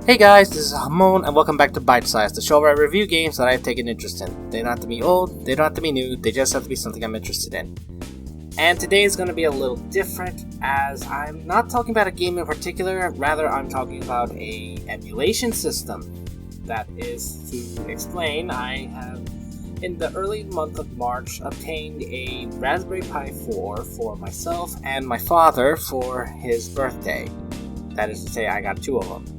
Hey guys, this is Hamon, and welcome back to Bytesize, the show where I review games that I've taken interest in. They don't have to be old, they don't have to be new, they just have to be something I'm interested in. And today is going to be a little different, as I'm not talking about a game in particular, rather I'm talking about a emulation system. That is to explain, I have, in the early month of March, obtained a Raspberry Pi 4 for myself and my father for his birthday. That is to say, I got two of them.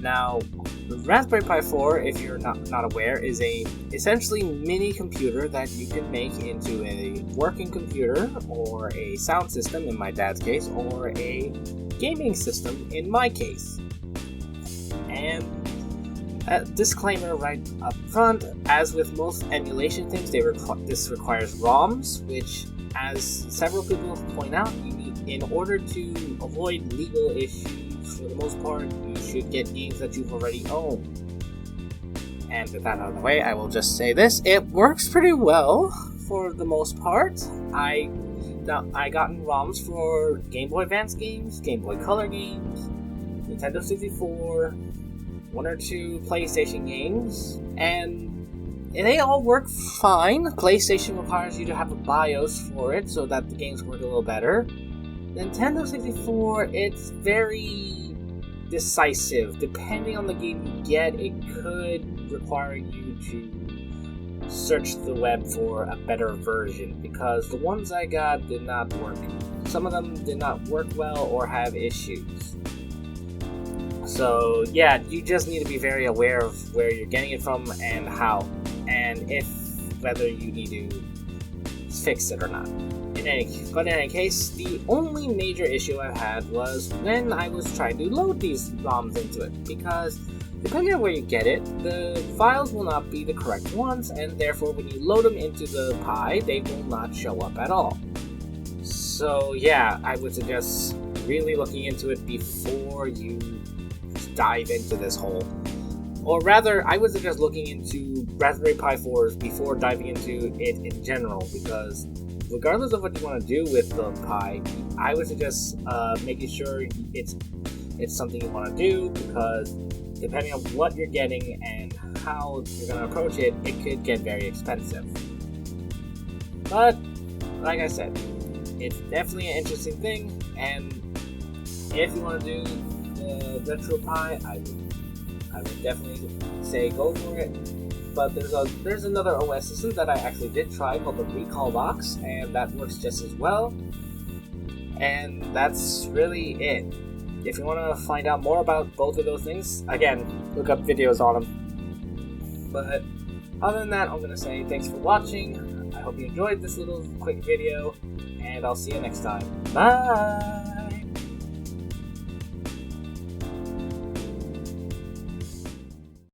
Now, the Raspberry Pi 4, if you're not aware, is a essentially mini computer that you can make into a working computer, or a sound system in my dad's case, or a gaming system in my case. And a disclaimer right up front, as with most emulation things, this requires ROMs, which, as several people point out, you need, in order to avoid legal issues, for the most part, you should get games that you've already owned. And with that out of the way, I will just say this: it works pretty well for the most part. I gotten ROMs for Game Boy Advance games, Game Boy Color games, Nintendo 64, one or two PlayStation games, and they all work fine. PlayStation requires you to have a BIOS for it so that the games work a little better. Nintendo 64, it's very decisive. Depending on the game you get, it could require you to search the web for a better version, because the ones I got did not work. Some of them did not work well or have issues. So yeah, you just need to be very aware of where you're getting it from and how, and whether you need to fix it or not. In any case, the only major issue I had was when I was trying to load these ROMs into it, because depending on where you get it, the files will not be the correct ones, and therefore when you load them into the Pi, they will not show up at all. So yeah, I would suggest really looking into it before you dive into this hole. Or rather, I would suggest looking into Raspberry Pi 4s before diving into it in general, because regardless of what you want to do with the Pi, I would suggest making sure it's something you want to do, because depending on what you're getting and how you're going to approach it, it could get very expensive. But, like I said, it's definitely an interesting thing, and if you want to do the Retropie, I would definitely say go for it. But there's another OS system that I actually did try called the Recall Box, and that works just as well. And that's really it. If you want to find out more about both of those things, again, look up videos on them. But other than that, I'm going to say thanks for watching. I hope you enjoyed this little quick video, and I'll see you next time. Bye!